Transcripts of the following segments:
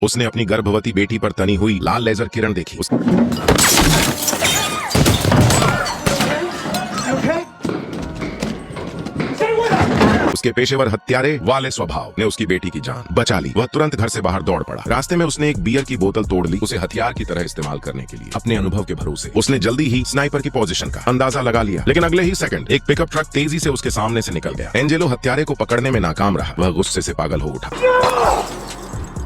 उसने अपनी गर्भवती बेटी पर तनी हुई लाल लेजर किरण देखी। उसके पेशेवर हत्यारे वाले स्वभाव ने उसकी बेटी की जान बचा ली। वह तुरंत घर से बाहर दौड़ पड़ा। रास्ते में उसने एक बियर की बोतल तोड़ ली, उसे हथियार की तरह इस्तेमाल करने के लिए। अपने अनुभव के भरोसे उसने जल्दी ही स्नाइपर की पोजीशन का अंदाजा लगा लिया, लेकिन अगले ही सेकंड एक पिकअप ट्रक तेजी से उसके सामने से निकल गया। एंजेलो हत्यारे को पकड़ने में नाकाम रहा। वह गुस्से से पागल हो उठा।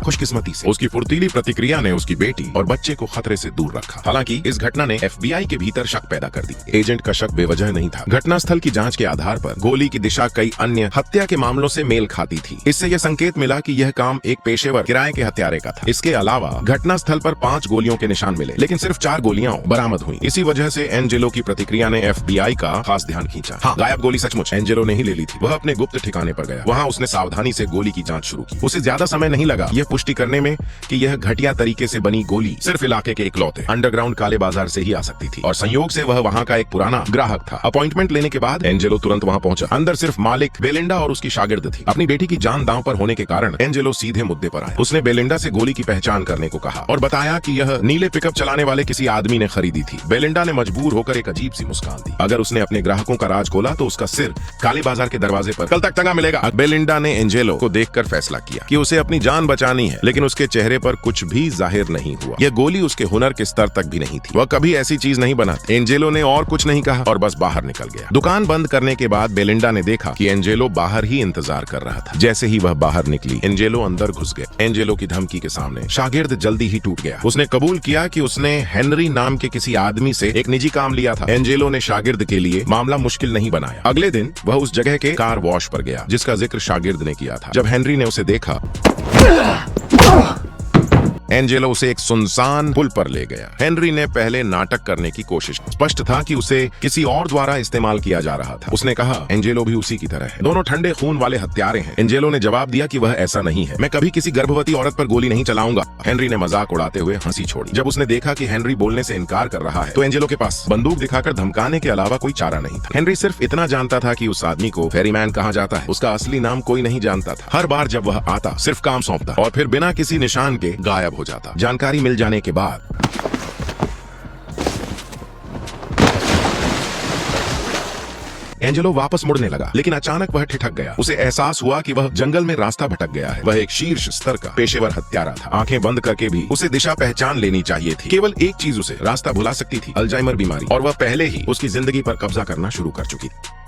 खुशकिस्मती से उसकी फुर्तीली प्रतिक्रिया ने उसकी बेटी और बच्चे को खतरे से दूर रखा। हालांकि इस घटना ने एफबीआई के भीतर शक पैदा कर दी। एजेंट का शक बेवजह नहीं था। घटनास्थल की जांच के आधार पर गोली की दिशा कई अन्य हत्या के मामलों से मेल खाती थी। इससे यह संकेत मिला कि यह काम एक पेशेवर किराए के हत्यारे का था। इसके अलावा घटनास्थल पर 5 गोलियों के निशान मिले, लेकिन सिर्फ 4 गोलियां बरामद हुई। इसी वजह से एंजेलो की प्रतिक्रिया ने एफबीआई का खास ध्यान खींचा। हाँ, गायब गोली सचमुच एंजेलो ने ही ले ली थी। वह अपने गुप्त ठिकाने पर गया। वहाँ उसने सावधानी से गोली की जाँच शुरू की। उसे ज्यादा समय नहीं लगा यह पुष्टि करने में कि यह घटिया तरीके से बनी गोली सिर्फ इलाके के इकलौते अंडरग्राउंड काले बाजार से ही आ सकती थी, और संयोग से वह वहां का एक पुराना ग्राहक था। अपॉइंटमेंट लेने के बाद एंजेलो तुरंत वहां पहुंचा। अंदर सिर्फ मालिक, बेलिंडा और उसकी शागिर्द थी। अपनी बेटी की जान दांव पर होने के कारण एंजेलो सीधे मुद्दे पर आया। उसने बेलिंडा से गोली की पहचान करने को कहा और बताया कि यह नीले पिकअप चलाने वाले किसी आदमी ने खरीदी थी। बेलिंडा ने मजबूर होकर एक अजीब सी मुस्कान दी। अगर उसने अपने ग्राहकों का राज खोला तो उसका सिर काले बाजार के दरवाजे पर कल तक टंगा मिलेगा। बेलिंडा ने एंजेलो को देखकर फैसला किया कि उसे अपनी जान बचानी है, लेकिन उसके चेहरे पर कुछ भी जाहिर नहीं हुआ। यह गोली उसके हुनर के स्तर तक भी नहीं थी। वह कभी ऐसी चीज नहीं बनाती। एंजेलो ने और कुछ नहीं कहा और बस बाहर निकल गया। दुकान बंद करने के बाद बेलिंडा ने देखा कि एंजेलो बाहर ही इंतजार कर रहा था। जैसे ही वह बाहर निकली, एंजेलो अंदर घुस गया। एंजेलो की धमकी के सामने शागिर्द जल्दी ही टूट गया। उसने कबूल किया कि उसने हेनरी नाम के किसी आदमी से एक निजी काम लिया था। एंजेलो ने शागिर्द के लिए मामला मुश्किल नहीं बनाया। अगले दिन वह उस जगह के कार वॉश पर गया जिसका जिक्र शागिर्द ने किया था। जब हेनरी ने उसे देखा, एंजेलो उसे एक सुनसान पुल पर ले गया। हेनरी ने पहले नाटक करने की कोशिश की। स्पष्ट था कि उसे किसी और द्वारा इस्तेमाल किया जा रहा था। उसने कहा, एंजेलो भी उसी की तरह है। दोनों ठंडे खून वाले हत्यारे हैं। एंजेलो ने जवाब दिया कि वह ऐसा नहीं है। मैं कभी किसी गर्भवती औरत पर गोली नहीं चलाऊंगा। हेनरी ने मजाक उड़ाते हुए हंसी छोड़ी। जब उसने देखा कि हेनरी बोलने से इनकार कर रहा है, तो एंजेलो के पास बंदूक दिखाकर धमकाने के अलावा कोई चारा नहीं था। हेनरी सिर्फ इतना जानता था कि उस आदमी को फेरीमैन कहा जाता है। उसका असली नाम कोई नहीं जानता था। हर बार जब वह आता, सिर्फ काम सौंपता और फिर बिना किसी निशान के गायब हो जाता। जानकारी मिल जाने के बाद एंजेलो वापस मुड़ने लगा, लेकिन अचानक वह ठिठक गया। उसे एहसास हुआ कि वह जंगल में रास्ता भटक गया है। वह एक शीर्ष स्तर का पेशेवर हत्यारा था। आंखें बंद करके भी उसे दिशा पहचान लेनी चाहिए थी। केवल एक चीज उसे रास्ता भुला सकती थी, अल्जाइमर बीमारी, और वह पहले ही उसकी जिंदगी पर कब्जा करना शुरू कर चुकी थी।